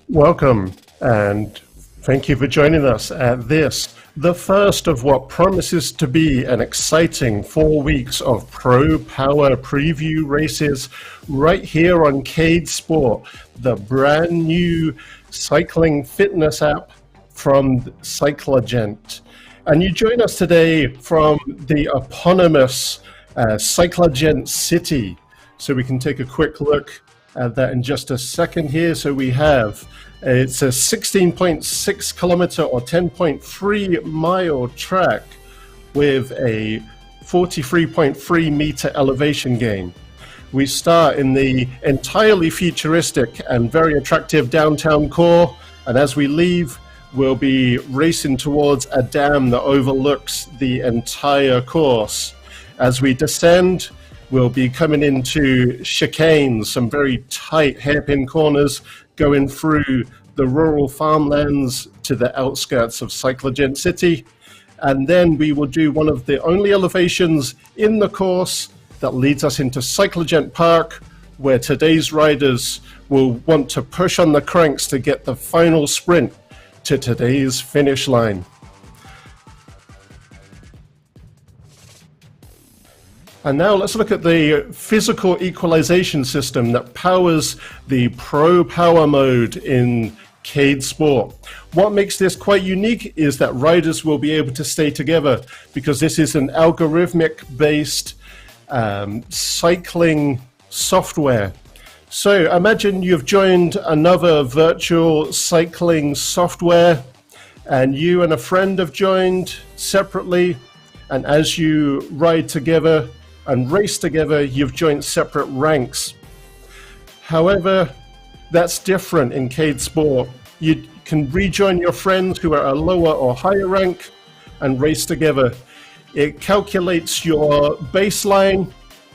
Welcome, and thank you for joining us at this, the first of what promises to be an exciting 4 weeks of Pro Power preview races right here on Cadesport, the brand new cycling fitness app from Cyclogent. And you join us today from the eponymous Cyclogent City. So we can take a quick look at that in just a second here. So we have, it's a 16.6 kilometer or 10.3 mile track with a 43.3 meter elevation gain. We start in the entirely futuristic and very attractive downtown core, and as we leave, we'll be racing towards a dam that overlooks the entire course. As we descend, we'll be coming into chicanes, some very tight hairpin corners, going through the rural farmlands to the outskirts of Cyclogent City. And then we will do one of the only elevations in the course that leads us into Cyclogent Park, where today's riders will want to push on the cranks to get the final sprint to today's finish line. And now let's look at the physical equalization system that powers the Pro Power mode in Cadesport. What makes this quite unique is that riders will be able to stay together because this is an algorithmic-based cycling software. So imagine you've joined another virtual cycling software and you and a friend have joined separately, and as you ride together and race together, you've joined separate ranks. However, that's different in Cadesport. You can rejoin your friends who are a lower or higher rank and race together. It calculates your baseline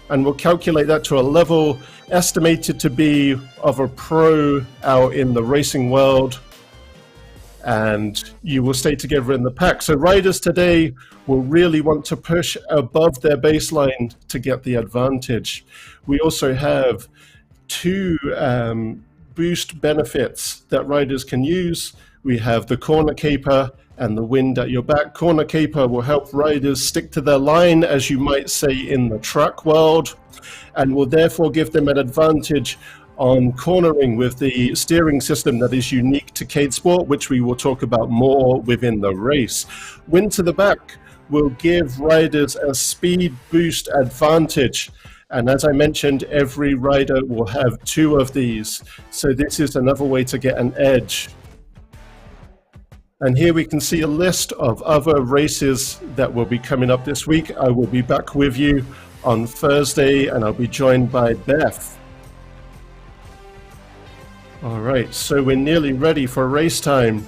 and will calculate that to a level estimated to be of a pro out in the racing world, and you will stay together in the pack. So riders today will really want to push above their baseline to get the advantage. We also have two boost benefits that riders can use. We have the corner caper and the wind at your back. Corner caper will help riders stick to their line, as you might say in the track world, and will therefore give them an advantage on cornering with the steering system that is unique to Cadesport, which we will talk about more within the race. Wind to the back will give riders a speed boost advantage. And as I mentioned, every rider will have two of these. So this is another way to get an edge. And here we can see a list of other races that will be coming up this week. I will be back with you on Thursday, and I'll be joined by Beth. All right, so we're nearly ready for race time.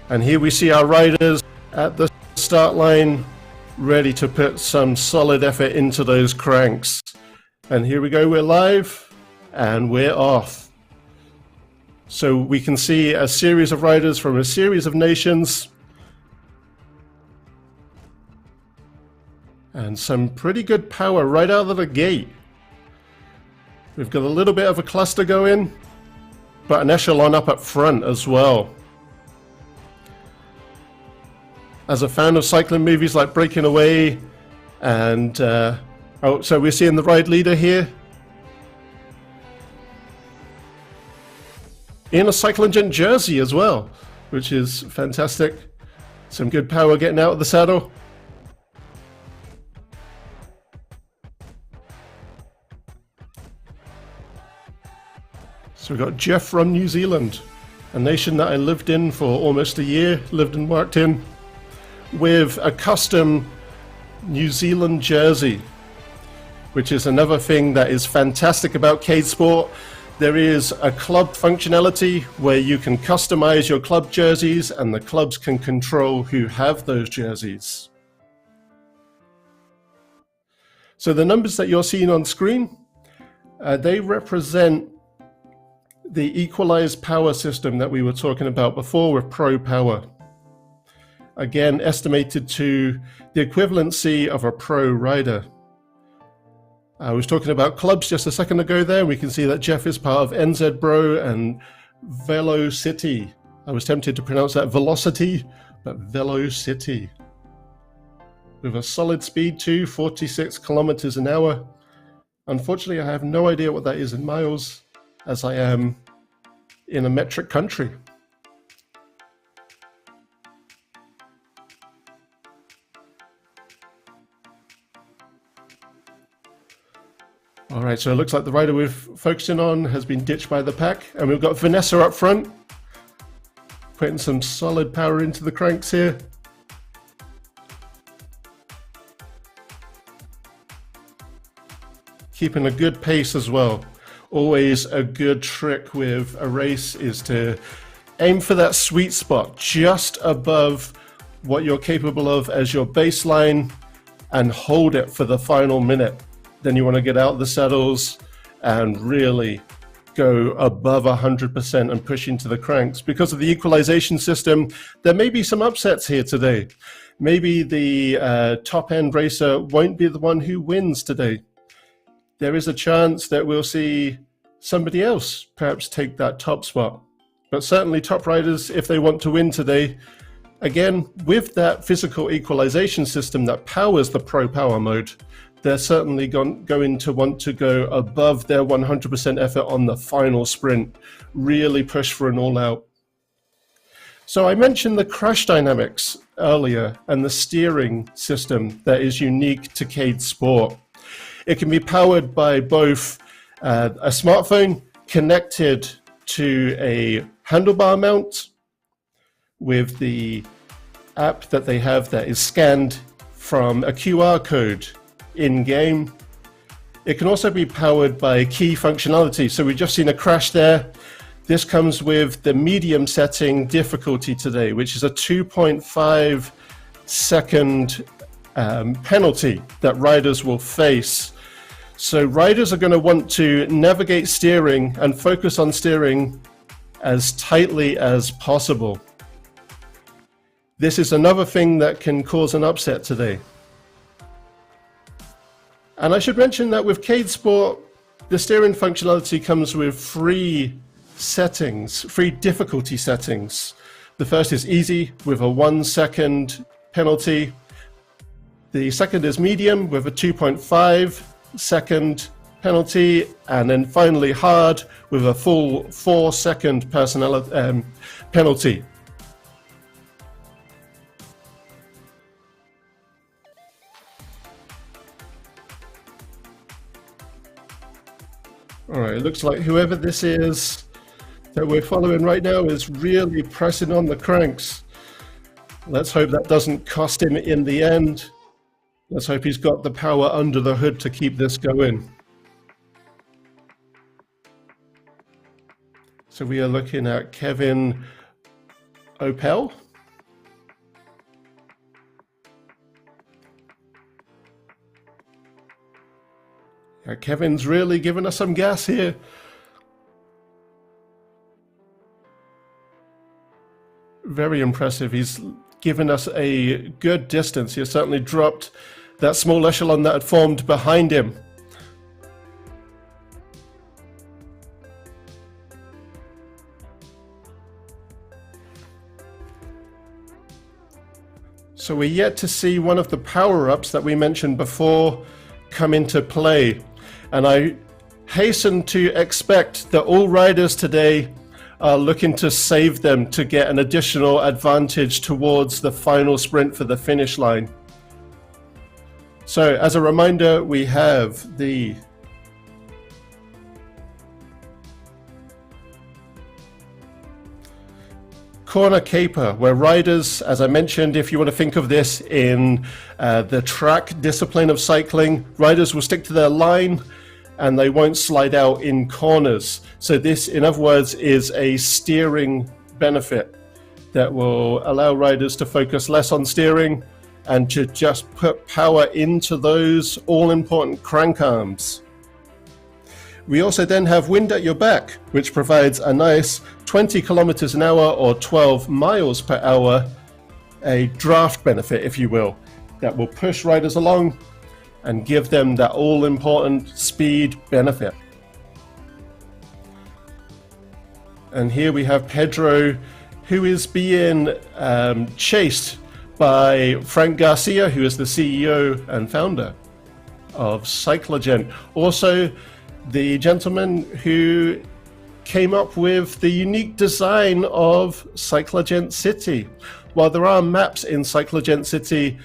And here we see our riders at the start line, ready to put some solid effort into those cranks. And here we go, we're live, and we're off. So we can see a series of riders from a series of nations, and some pretty good power right out of the gate. We've got a little bit of a cluster going, but an echelon up front as well. As a fan of cycling movies like Breaking Away, and so we're seeing the ride leader here in a Cyclogent jersey as well, which is fantastic. Some good power getting out of the saddle. So we've got Jeff from New Zealand, a nation that I lived in for almost a year, lived and worked in, with a custom New Zealand jersey, which is another thing that is fantastic about Cadesport. There is a club functionality where you can customize your club jerseys, and the clubs can control who have those jerseys. So the numbers that you're seeing on screen, they represent the equalized power system that we were talking about before with Pro Power. Again, estimated to the equivalency of a pro rider. I was talking about clubs just a second ago there. We can see that Jeff is part of NZ Bro and Velocity. I was tempted to pronounce that velocity, but Velocity. With a solid speed too, 46 kilometers an hour. Unfortunately, I have no idea what that is in miles, as I am in a metric country. All right, so it looks like the rider we're focusing on has been ditched by the pack, and we've got Vanessa up front, putting some solid power into the cranks here. Keeping a good pace as well. Always a good trick with a race is to aim for that sweet spot just above what you're capable of as your baseline and hold it for the final minute. Then you want to get out the saddles and really go above 100% and push into the cranks. Because of the equalization system, there may be some upsets here today. Maybe the top-end racer won't be the one who wins today. There is a chance that we'll see somebody else perhaps take that top spot. But certainly top riders, if they want to win today, again, with that physical equalization system that powers the Pro Power mode, they're certainly going to want to go above their 100% effort on the final sprint, really push for an all-out. So I mentioned the crash dynamics earlier and the steering system that is unique to Cadesport. It can be powered by both a smartphone connected to a handlebar mount with the app that they have that is scanned from a QR code in-game. It can also be powered by key functionality. So we've just seen a crash there. This comes with the medium setting difficulty today, which is a 2.5 second penalty that riders will face. So riders are going to want to navigate steering and focus on steering as tightly as possible. This is another thing that can cause an upset today. And I should mention that with Cadesport, the steering functionality comes with three difficulty settings. The first is easy with a 1 second penalty. The second is medium with a 2.5 second penalty. And then finally hard with a full 4 second penalty. All right, it looks like whoever this is that we're following right now is really pressing on the cranks. Let's hope that doesn't cost him in the end. Let's hope he's got the power under the hood to keep this going. So we are looking at Kevin Opel. Yeah, Kevin's really giving us some gas here. Very impressive. He's given us a good distance. He certainly dropped that small echelon that had formed behind him. So we're yet to see one of the power-ups that we mentioned before come into play. And I hasten to expect that all riders today are looking to save them to get an additional advantage towards the final sprint for the finish line. So as a reminder, we have the corner caper, where riders, as I mentioned, if you want to think of this in the track discipline of cycling, riders will stick to their line and they won't slide out in corners. So this, in other words, is a steering benefit that will allow riders to focus less on steering and to just put power into those all-important crank arms. We also then have wind at your back, which provides a nice 20 kilometers an hour or 12 miles per hour, a draft benefit, if you will, that will push riders along and give them that all-important speed benefit. And here we have Pedro, who is being chased by Frank Garcia, who is the CEO and founder of Cyclogent. Also, the gentleman who came up with the unique design of Cyclogent City. While there are maps in Cyclogent City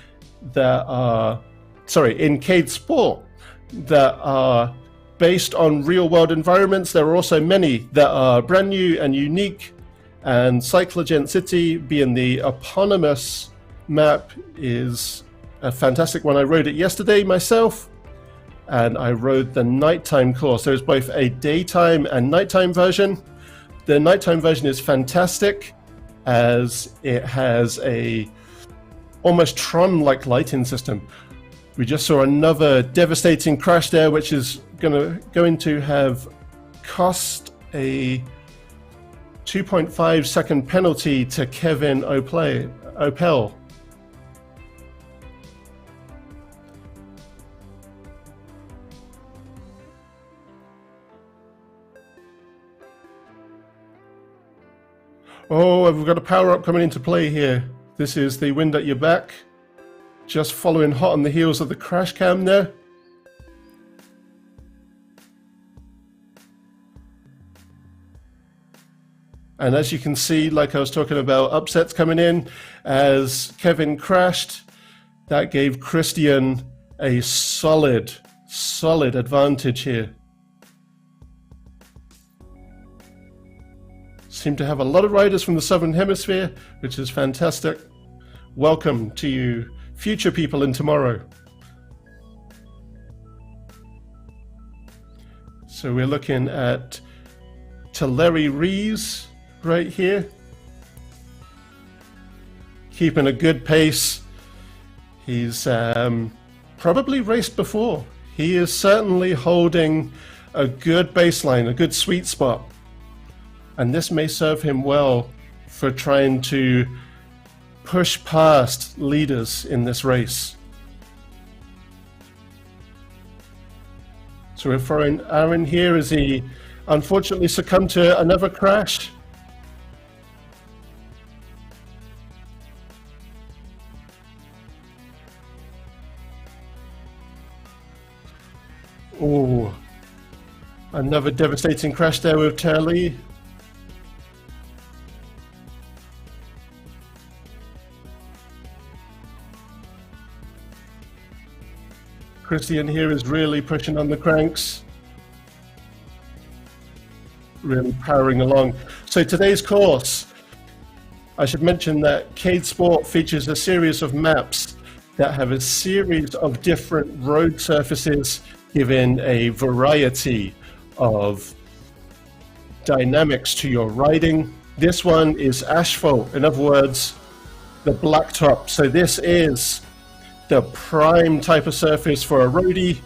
that are, in Cadesport that are based on real-world environments, there are also many that are brand new and unique. And Cyclogent City, being the eponymous map, is a fantastic one. I rode it yesterday myself, and I rode the nighttime course. There's both a daytime and nighttime version. The nighttime version is fantastic, as it has a almost Tron-like lighting system. We just saw another devastating crash there, which is going to have cost a 2.5 second penalty to Kevin Opel. Oh, we've got a power-up coming into play here. This is the wind at your back, just following hot on the heels of the crash cam there. And as you can see, like I was talking about, upsets coming in as Kevin crashed. That gave Christian a solid advantage here. Seem to have a lot of riders from the Southern Hemisphere, which is fantastic. Welcome to you, future people in tomorrow. So we're looking at Tulare Rees right here, keeping a good pace. He's probably raced before. He is certainly holding a good baseline, a good sweet spot. And this may serve him well for trying to push past leaders in this race. So we're throwing Aaron here as he unfortunately succumbed to another crash. Oh, another devastating crash there with Turley. Christian here is really pushing on the cranks, really powering along. So today's course, I should mention that Cadesport features a series of maps that have a series of different road surfaces, giving a variety of dynamics to your riding. This one is asphalt, in other words, the blacktop. So this is the prime type of surface for a roadie,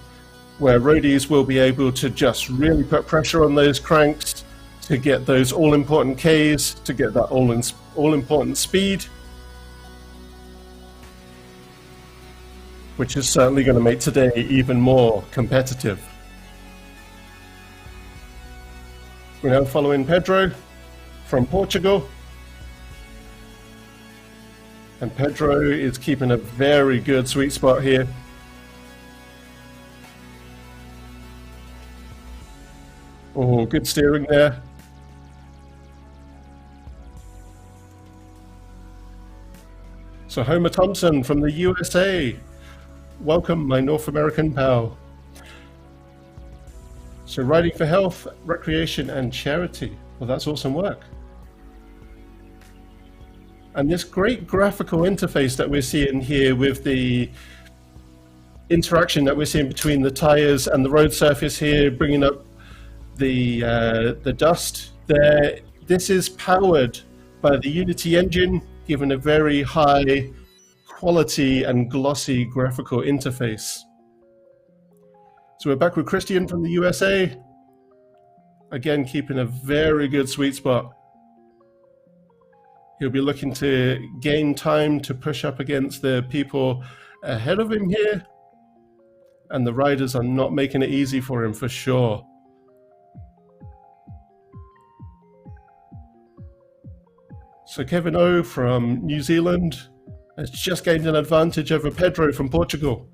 where roadies will be able to just really put pressure on those cranks to get those all-important Ks, to get that all-important speed, which is certainly going to make today even more competitive. We're now following Pedro from Portugal. And Pedro is keeping a very good sweet spot here. Oh, good steering there. So Homer Thompson from the USA. Welcome, my North American pal. So riding for health, recreation, and charity. Well, that's awesome work. And this great graphical interface that we're seeing here with the interaction that we're seeing between the tires and the road surface here, bringing up the dust there. This is powered by the Unity engine, giving a very high quality and glossy graphical interface. So we're back with Christian from the USA. Again, keeping a very good sweet spot. He'll be looking to gain time to push up against the people ahead of him here. And the riders are not making it easy for him for sure. So Kevin O from New Zealand has just gained an advantage over Pedro from Portugal.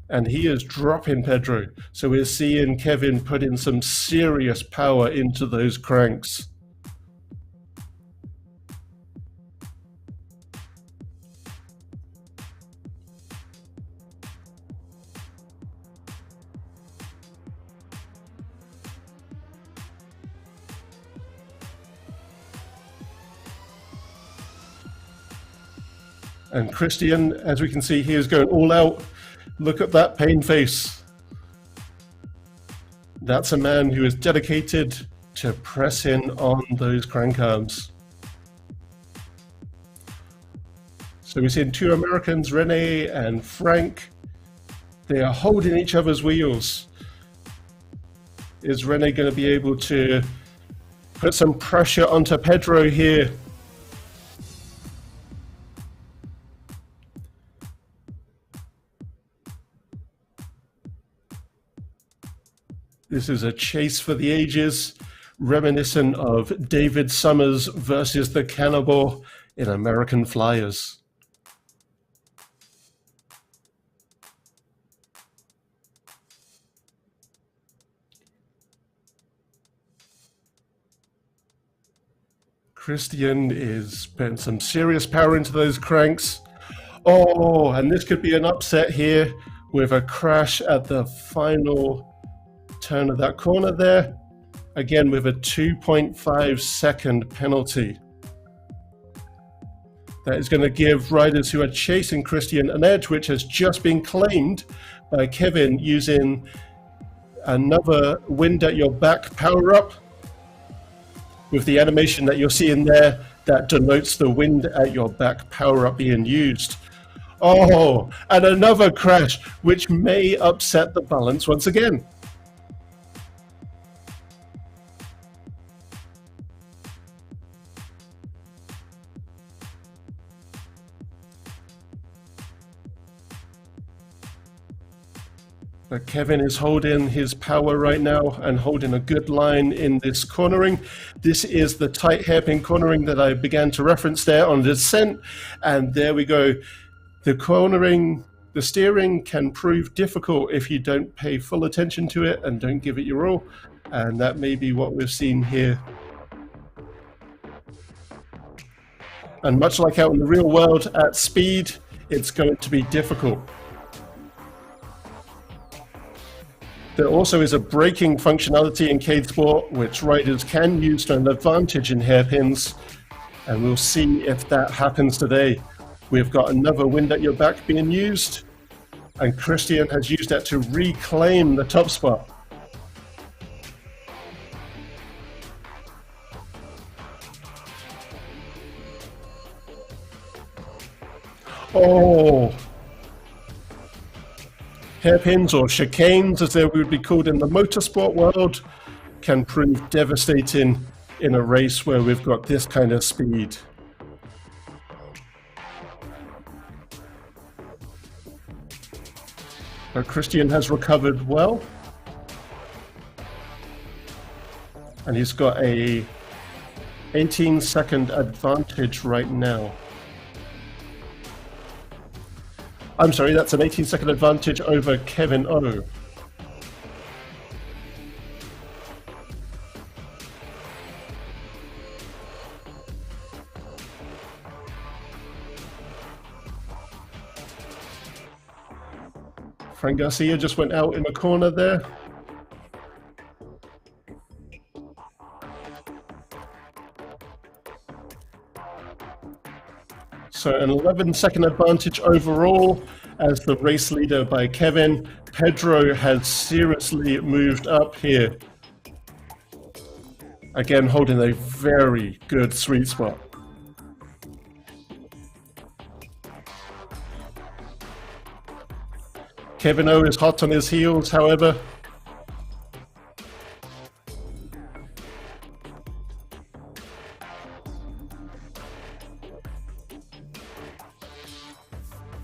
And he is dropping Pedro. So we're seeing Kevin put in some serious power into those cranks. And Christian, as we can see, he is going all out. Look at that pain face. That's a man who is dedicated to pressing on those crank arms. So we're seeing two Americans, Rene and Frank. They are holding each other's wheels. Is Rene going to be able to put some pressure onto Pedro here? This is a chase for the ages, reminiscent of David Summers versus the Cannibal in American Flyers. Christian is putting some serious power into those cranks. Oh, and this could be an upset here with a crash at the final turn of that corner there, again with a 2.5 second penalty. That is going to give riders who are chasing Christian an edge, which has just been claimed by Kevin using another wind at your back power up. With the animation that you're seeing there, that denotes the wind at your back power up being used. Oh, and another crash, which may upset the balance once again. But Kevin is holding his power right now and holding a good line in this cornering. This is the tight hairpin cornering that I began to reference there on the descent. And there we go. The cornering, the steering can prove difficult if you don't pay full attention to it and don't give it your all. And that may be what we've seen here. And much like out in the real world at speed, it's going to be difficult. There also is a braking functionality in Cadesport, which riders can use to an advantage in hairpins, and we'll see if that happens today. We've got another wind at your back being used, and Christian has used that to reclaim the top spot. Oh! Hairpins, or chicanes as they would be called in the motorsport world, can prove devastating in a race where we've got this kind of speed. But Christian has recovered well, and he's got a 18-second advantage right now. I'm sorry, that's an 18-second advantage over Kevin O. Frank Garcia just went out in the corner there. So an 11-second advantage overall as the race leader by Kevin. Pedro has seriously moved up here. Again, holding a very good sweet spot. Kevin O is hot on his heels, however.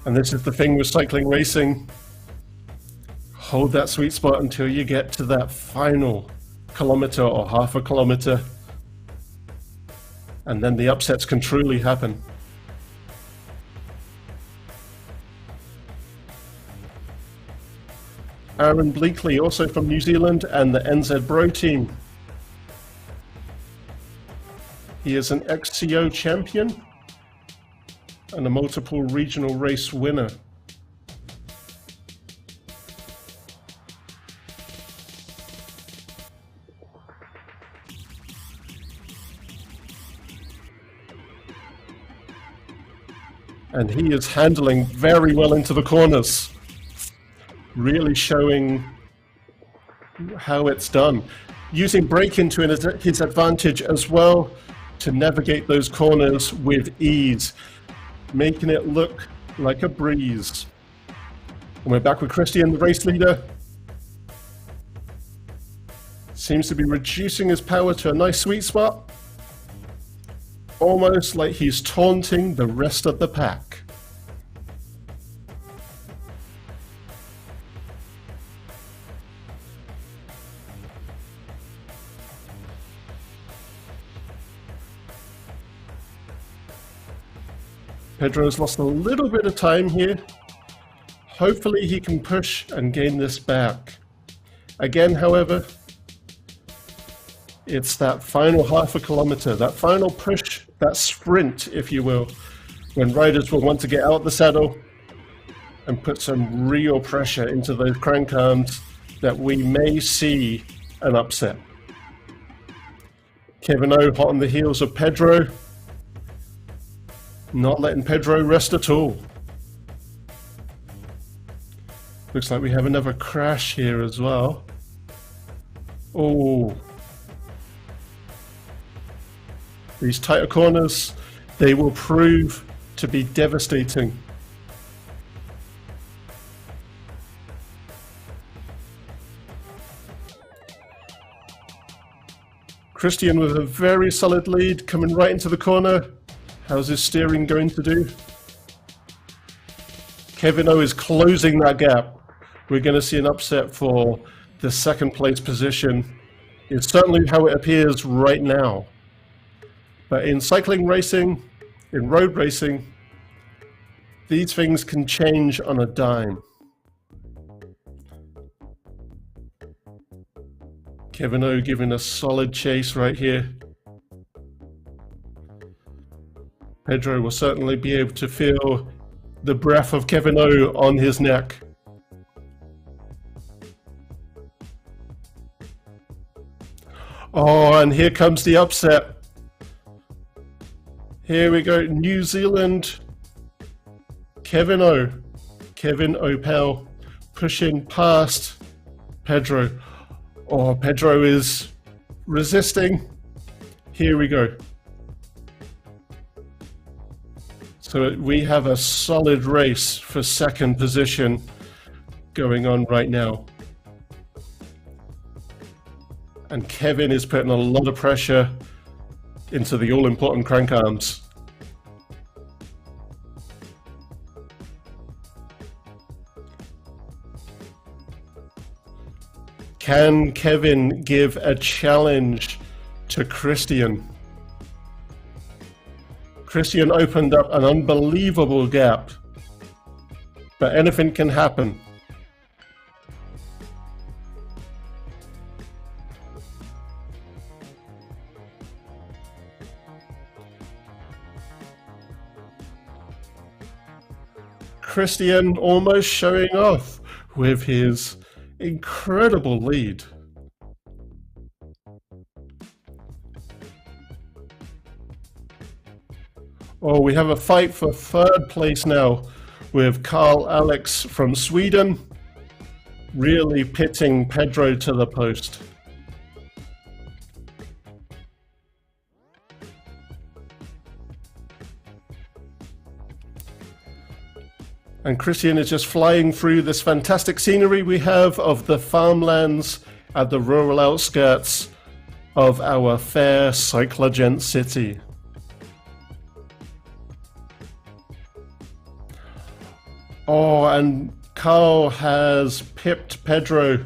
And this is the thing with cycling racing. Hold that sweet spot until you get to that final kilometer or half a kilometer. And then the upsets can truly happen. Aaron Bleakley, also from New Zealand, and the NZ Bro team. He is an XCO champion and a multiple regional race winner. And he is handling very well into the corners, really showing how it's done. Using braking to his advantage as well to navigate those corners with ease, making it look like a breeze. And we're back with Christian, the race leader. Seems to be reducing his power to a nice sweet spot. Almost like he's taunting the rest of the pack. Pedro's lost a little bit of time here. Hopefully he can push and gain this back. Again, however, it's that final half a kilometer, that final push, that sprint, if you will, when riders will want to get out the saddle and put some real pressure into those crank arms, that we may see an upset. Kevin O hot on the heels of Pedro, not letting Pedro rest at all. Looks like we have another crash here as well. Oh. These tighter corners, they will prove to be devastating. Christian with a very solid lead, coming right into the corner. How's his steering going to do? Kevin O is closing that gap. We're going to see an upset for the second place position. It's certainly how it appears right now. But in cycling racing, in road racing, these things can change on a dime. Kevin O giving a solid chase right here. Pedro will certainly be able to feel the breath of Kevin O on his neck. Oh, and here comes the upset. Here we go, New Zealand, Kevin Opel pushing past Pedro. Oh, Pedro is resisting. Here we go. So we have a solid race for second position going on right now. And Kevin is putting a lot of pressure into the all-important crank arms. Can Kevin give a challenge to Christian? Christian opened up an unbelievable gap, but anything can happen. Christian almost showing off with his incredible lead. Oh, we have a fight for third place now with Carl Alex from Sweden really pitting Pedro to the post. And Christian is just flying through this fantastic scenery we have of the farmlands at the rural outskirts of our fair cyclogent city. Oh, and Carl has pipped Pedro.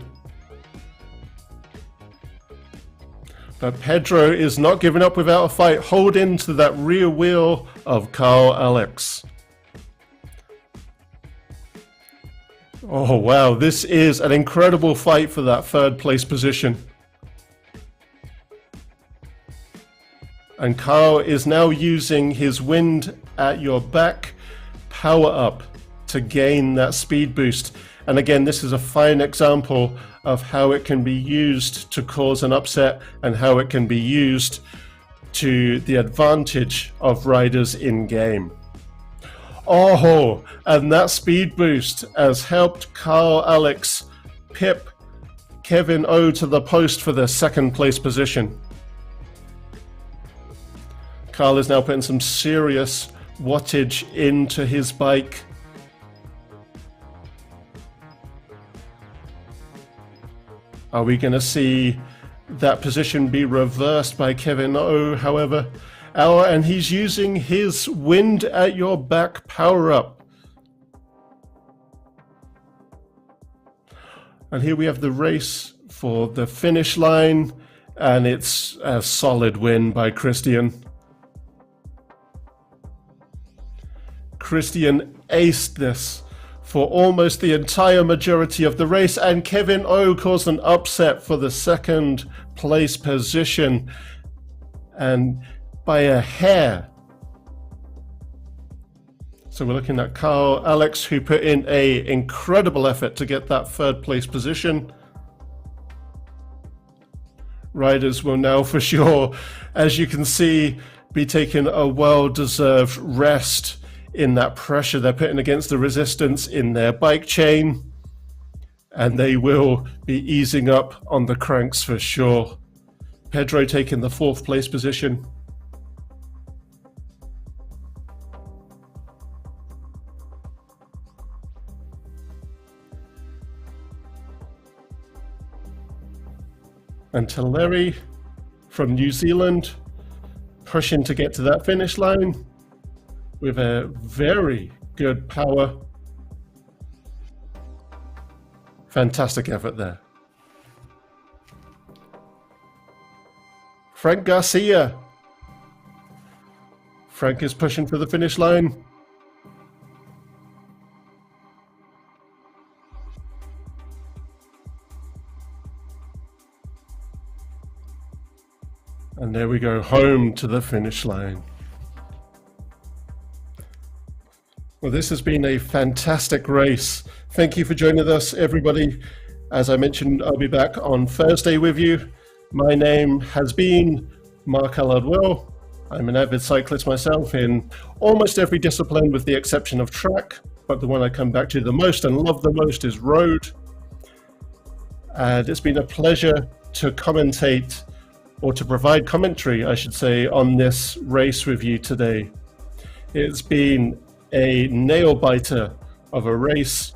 But Pedro is not giving up without a fight. Hold into that rear wheel of Carl Alex. Oh wow, this is an incredible fight for that third place position. And Carl is now using his wind at your back power up to gain that speed boost. And again, this is a fine example of how it can be used to cause an upset and how it can be used to the advantage of riders in game. Oh, and that speed boost has helped Carl Alex pip Kevin O to the post for the second place position. Carl is now putting some serious wattage into his bike. Are we going to see that position be reversed by Kevin O, however? And he's using his wind at your back power up. And here we have the race for the finish line, and it's a solid win by Christian. Christian aced this for almost the entire majority of the race, and Kevin O caused an upset for the second place position, and by a hair. So we're looking at Carl Alex, who put in an incredible effort to get that third place position. Riders will now for sure, as you can see, be taking a well-deserved rest in that pressure they're putting against the resistance in their bike chain, and they will be easing up on the cranks for sure. Pedro taking the fourth place position. And Teleri from New Zealand pushing to get to that finish line with a very good power. Fantastic effort there. Frank Garcia. Frank is pushing for the finish line. And there we go, home to the finish line. Well, this has been a fantastic race. Thank you for joining us, everybody. As I mentioned, I'll be back on Thursday with you. My name has been Mark Allardwell. I'm an avid cyclist myself in almost every discipline with the exception of track, but the one I come back to the most and love the most is road. And it's been a pleasure to commentate, or to provide commentary, I should say, on this race with you today. It's been a nail-biter of a race,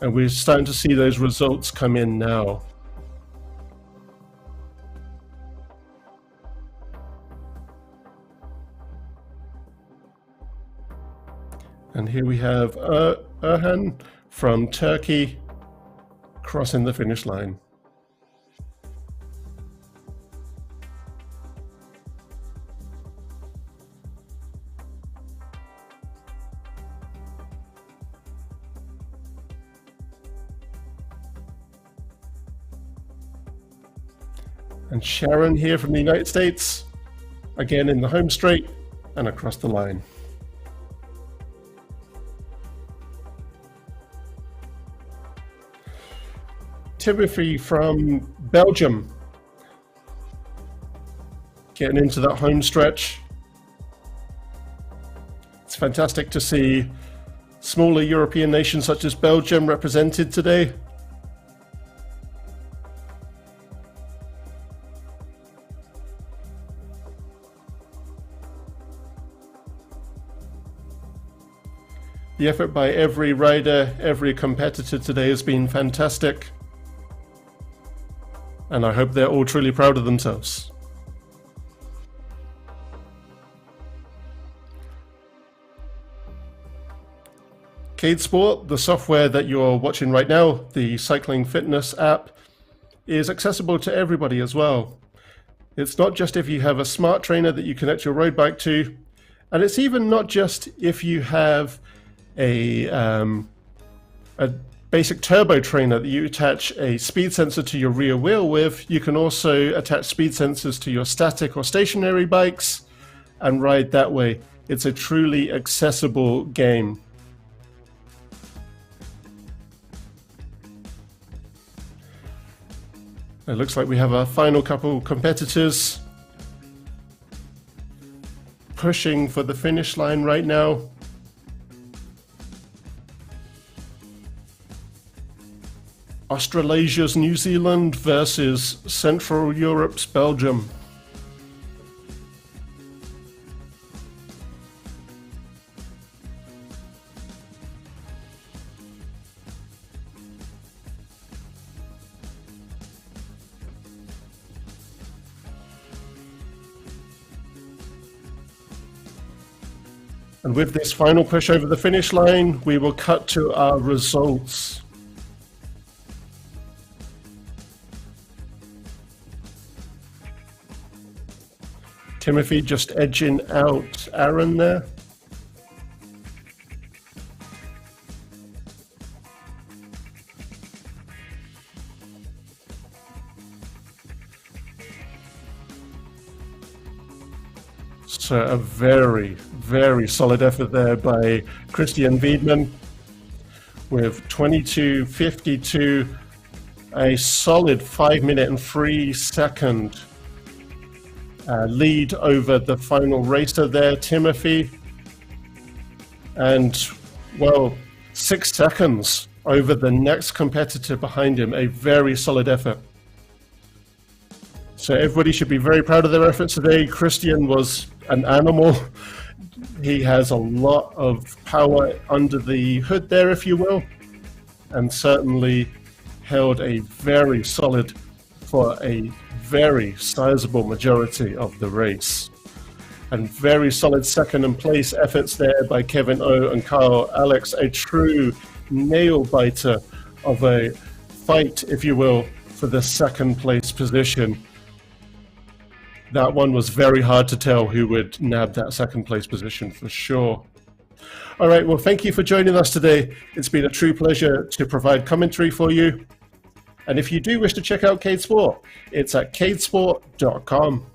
and we're starting to see those results come in now. And here we have Erhan from Turkey crossing the finish line. And Sharon here from the United States, again in the home straight and across the line. Timothy from Belgium, getting into that home stretch. It's fantastic to see smaller European nations such as Belgium represented today. The effort by every rider, every competitor today has been fantastic. And I hope they're all truly proud of themselves. Cadesport, the software that you're watching right now, the cycling fitness app, is accessible to everybody as well. It's not just if you have a smart trainer that you connect your road bike to, and it's even not just if you have a basic turbo trainer that you attach a speed sensor to your rear wheel with. You can also attach speed sensors to your static or stationary bikes and ride that way. It's a truly accessible game. It looks like we have our final couple competitors pushing for the finish line right now. Australasia's New Zealand versus Central Europe's Belgium. And with this final push over the finish line, we will cut to our results. Timothy just edging out Aaron there. So a very, very solid effort there by Christian Wiedmann with 22:52, a solid 5 minute and 3 second lead over the final racer there, Timothy. And, well, 6 seconds over the next competitor behind him, a very solid effort. So everybody should be very proud of their efforts today. Christian was an animal. He has a lot of power under the hood there, if you will, and certainly held a very solid for a very sizable majority of the race. And very solid second and place efforts there by Kevin O and Carl Alex, a true nail biter of a fight, if you will, for the second place position. That one was very hard to tell who would nab that second place position for sure. All right, well, thank you for joining us today. It's been a true pleasure to provide commentary for you. And if you do wish to check out Cadesport, it's at cadesport.com.